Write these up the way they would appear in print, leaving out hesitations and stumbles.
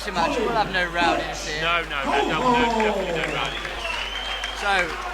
boxing match. We'll have no rowdiness here. No, definitely no rowdiness. So.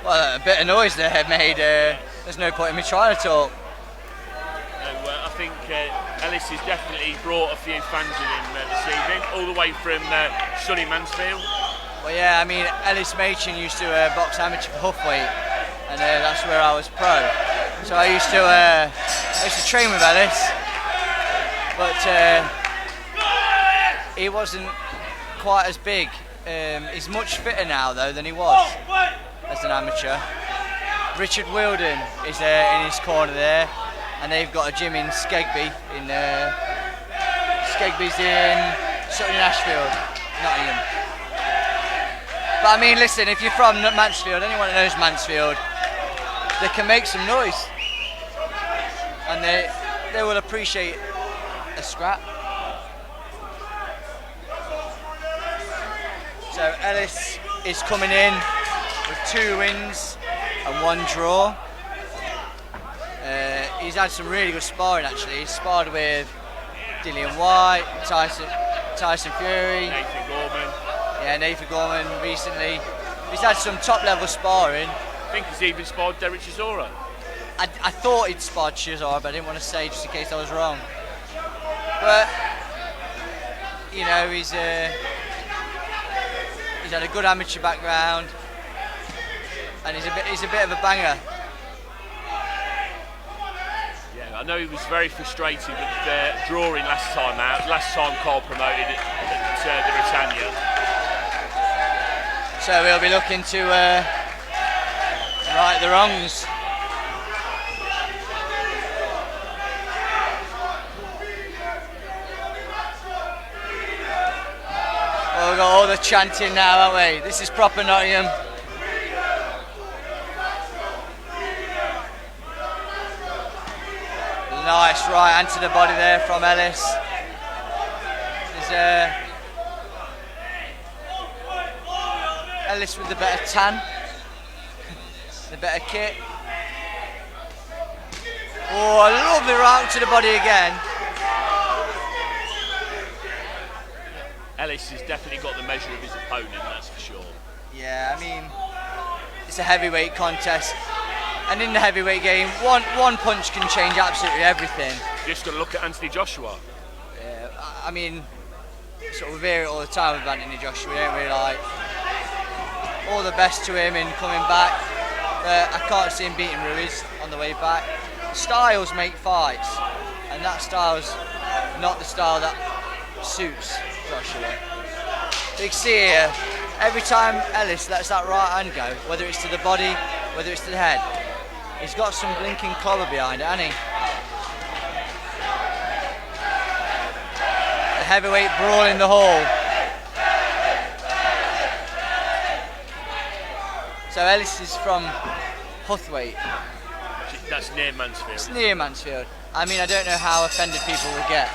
Well, a bit of noise there made. There's no point in me trying to talk. I think Ellis has definitely brought a few fans with him this evening, all the way from sunny Mansfield. Well, yeah, I mean, Ellis Machin used to box amateur for Huffweight, and that's where I was pro. So I used to train with Ellis, but he wasn't quite as big. He's much fitter now, though, than he was as an amateur. Richard Wilden is in his corner there, and they've got a gym in Skegby. Skegby's in Sutton Ashfield, Nottingham. But I mean, listen, if you're from Mansfield, anyone that knows Mansfield, they can make some noise, and they will appreciate a scrap. So Ellis is coming in with 2 wins and 1 draw. He's had some really good sparring actually. He's sparred with Dillian White, Tyson Fury, Nathan Gorman. Yeah, Nathan Gorman recently. He's had some top level sparring. I think he's even sparred Derek Chisora. I thought he'd sparred Chisora, but I didn't want to say just in case I was wrong. But you know, he's had a good amateur background, and he's a bit of a banger. Yeah, I know he was very frustrated with drawing last time out. Last time Carl promoted it at the Britannia. So we'll be looking to right the wrongs. Well, we've got all the chanting now, haven't we? This is proper Nottingham. Nice right hand to the body there from Ellis. There's Ellis with the better tan, the better kit. Oh, a lovely right to the body again. Ellis has definitely got the measure of his opponent, that's for sure. Yeah, I mean, it's a heavyweight contest, and in the heavyweight game, one punch can change absolutely everything. Just got to look at Anthony Joshua. Yeah, I mean, sort of hear it all the time with Anthony Joshua. We don't really like. All the best to him in coming back. I can't see him beating Ruiz on the way back. Styles make fights, and that style's not the style that suits Joshua. You can see here, every time Ellis lets that right hand go, whether it's to the body, whether it's to the head, he's got some blinking clobber behind it, hasn't he? The heavyweight brawl in the hall. So Ellis is from Huthwaite. That's near Mansfield. It's near Mansfield. I mean, I don't know how offended people will get.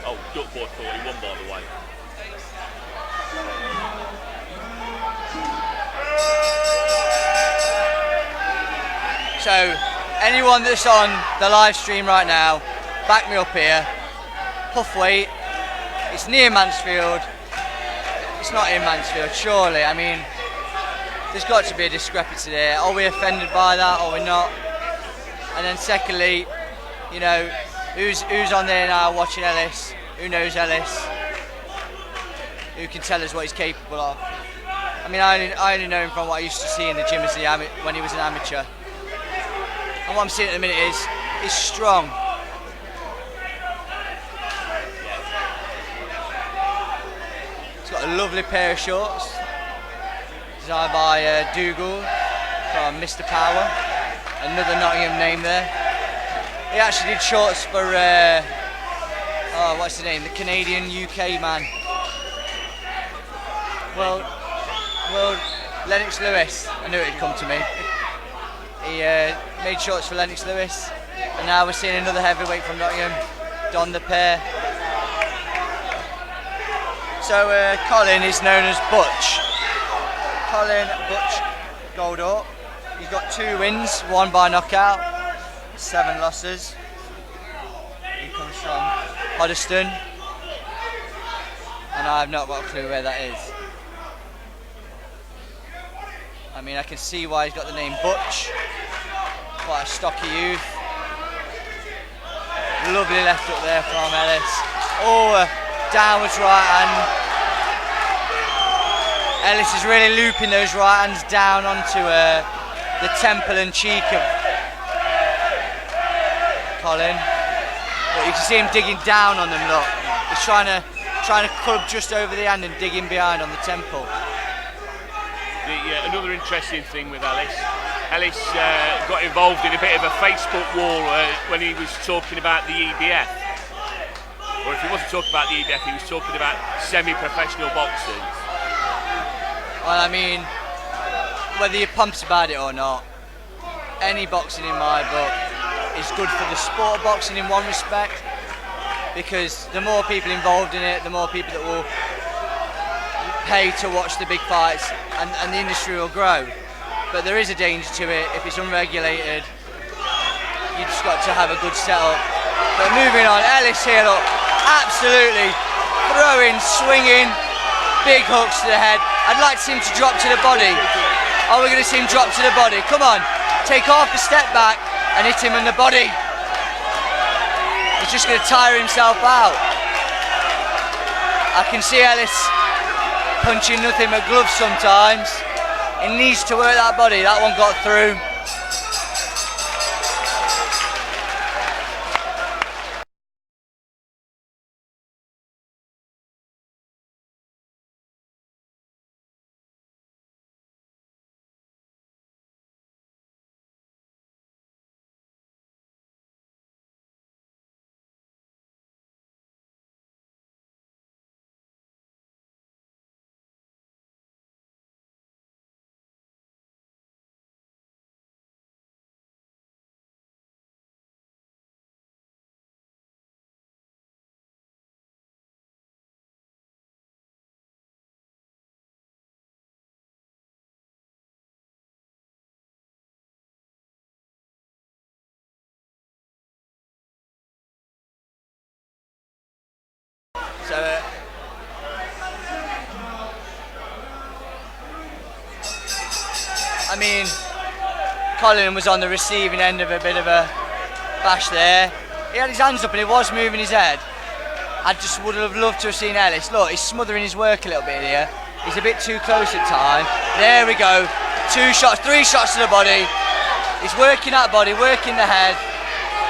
Oh, Duckboy thought he won, by the way. So, anyone that's on the live stream right now, back me up here. Huff weight. It's near Mansfield. It's not in Mansfield, surely. I mean, there's got to be a discrepancy there. Are we offended by that, or are we not? And then secondly, you know, who's on there now watching Ellis? Who knows Ellis? Who can tell us what he's capable of? I mean, I only know him from what I used to see in the gym as when he was an amateur. And what I'm seeing at the minute is he's strong. He's got a lovely pair of shorts, designed by Dougal from Mr. Power, another Nottingham name there. He actually did shorts for, what's the name? The Canadian UK man. Well, Lennox Lewis. I knew it'd come to me. He made shorts for Lennox Lewis, and now we're seeing another heavyweight from Nottingham don the pair. So Colin is known as Butch. Colin Butch Goldhawk. He's got 2 wins, 1 by knockout, 7 losses. He comes from Hoddesdon, and I have not got a clue where that is. I mean, I can see why he's got the name Butch. Quite a stocky youth. Lovely left up there from Ellis. Oh, downwards right hand. Ellis is really looping those right hands down onto the temple and cheek of Colin. But you can see him digging down on them. Look, he's trying to club just over the hand and digging behind on the temple. Another interesting thing with Ellis got involved in a bit of a Facebook war when he was talking about the EBF. Or if he wasn't talking about the EBF, he was talking about semi-professional boxers. Well, I mean, whether you're pumped about it or not, any boxing in my book is good for the sport of boxing in one respect, because the more people involved in it, the more people that will pay to watch the big fights, and the industry will grow. But there is a danger to it if it's unregulated. You just got to have a good setup. But moving on, Ellis here, look, absolutely throwing, swinging, big hooks to the head. I'd like to see him to drop to the body. Are we going to see him drop to the body? Come on, take half a step back and hit him in the body. He's just going to tire himself out. I can see Ellis punching nothing but gloves sometimes. He needs to work that body. That one got through. So, I mean, Colin was on the receiving end of a bit of a bash there. He had his hands up and he was moving his head. I just would have loved to have seen Ellis. Look, he's smothering his work a little bit here. He's a bit too close at time. There we go. 2 shots, 3 shots to the body. He's working that body, working the head.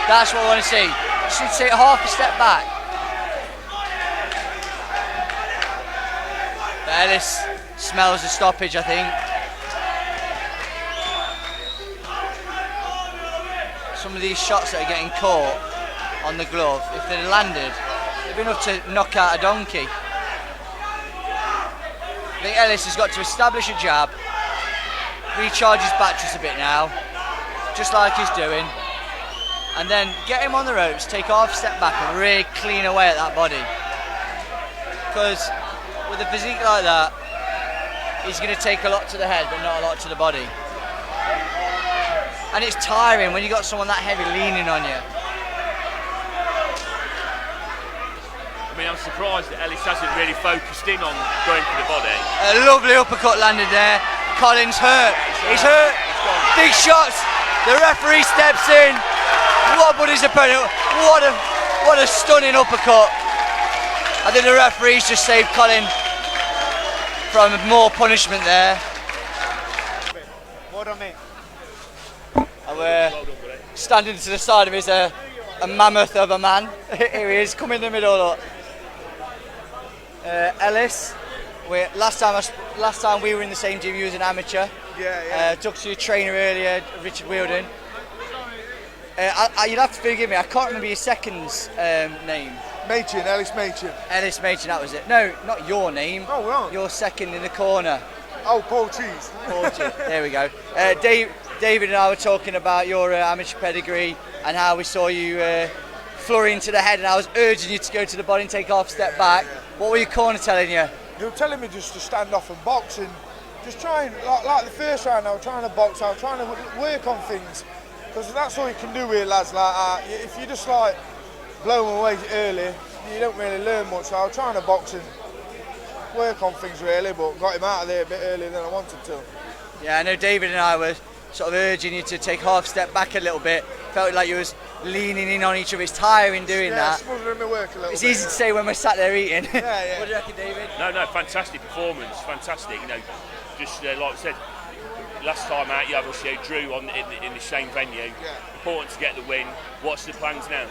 That's what I want to see. Just need to take half a step back. But Ellis smells the stoppage, I think. Some of these shots that are getting caught on the glove, if they'd landed, they'd be enough to knock out a donkey. I think Ellis has got to establish a jab, recharge his batteries a bit now, just like he's doing, and then get him on the ropes, take half a step back and really clean away at that body. Because with a physique like that, he's going to take a lot to the head but not a lot to the body. And it's tiring when you've got someone that heavy leaning on you. mean, I'm surprised that Ellis hasn't really focused in on going for the body. A lovely uppercut landed there. Colin's hurt. He's hurt. Big shots. The referee steps in. What but his opponent? What a stunning uppercut. I think the referees just saved Colin from more punishment there. Well done, mate. And we're standing to the side of him is a mammoth of a man. Here he is, come in the middle. Look. Ellis, last time we were in the same gym, you was an amateur. Yeah. Talked to your trainer earlier, Richard Wielden. You'd have to forgive me, I can't remember your second's name. Machin, Ellis Machin. Ellis Machin, that was it. No, not your name. Oh, right. Your second in the corner. Oh, Paul Cheese. There we go. David and I were talking about your amateur pedigree and how we saw you flurry into the head, and I was urging you to go to the body and take half step back. What were your corner telling you? They were telling me just to stand off and box and just try and, like the first round, I was trying to box, I was trying to work on things. Because that's all you can do with lads like that. If you just like blow them away early, you don't really learn much. So I was trying to box and work on things really, but got him out of there a bit earlier than I wanted to. Yeah, I know David and I were sort of urging you to take half step back a little bit. Felt like you was leaning in on each other. It's tiring doing that. Yeah, smothering my work a little It's bit. easy to say when we're sat there eating. Yeah. What do you reckon, David? No, fantastic performance, fantastic. You know, just like I said, last time out you obviously drew in the same venue. Yeah. Important to get the win. What's the plans now?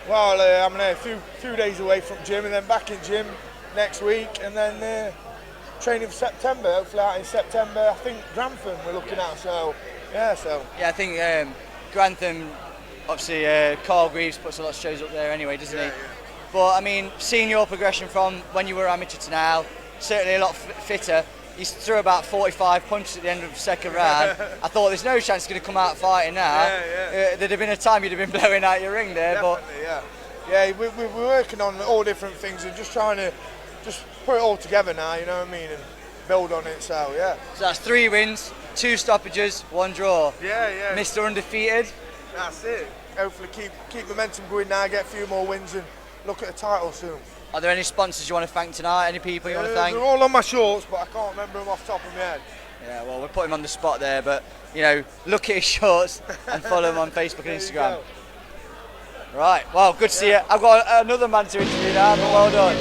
Well, I'm a few days away from gym and then back in gym next week and then training for September. Hopefully out in September, I think Grantham we're looking at. So, yeah. Yeah, I think Grantham, obviously Carl Greaves puts a lot of shows up there anyway, doesn't he? Yeah. But I mean, seeing your progression from when you were amateur to now, certainly a lot fitter. You threw about 45 punches at the end of the second round. I thought there's no chance he's going to come out fighting now. There'd have been a time you'd have been blowing out your ring there. Definitely, yeah, we're working on all different things and just trying to just put it all together now, you know what I mean, and build on it, so yeah. So that's 3 wins, 2 stoppages, 1 draw. Yeah. Mr. Undefeated. That's it. Hopefully keep momentum going now, get a few more wins and look at the title soon. Are there any sponsors you want to thank tonight? Any people you want to thank? They're all on my shorts, but I can't remember them off the top of my head. Yeah, well, we're putting him on the spot there, but, you know, look at his shorts and follow him on Facebook and Instagram. Right, well, good to see you. I've got another man to interview now, but well done.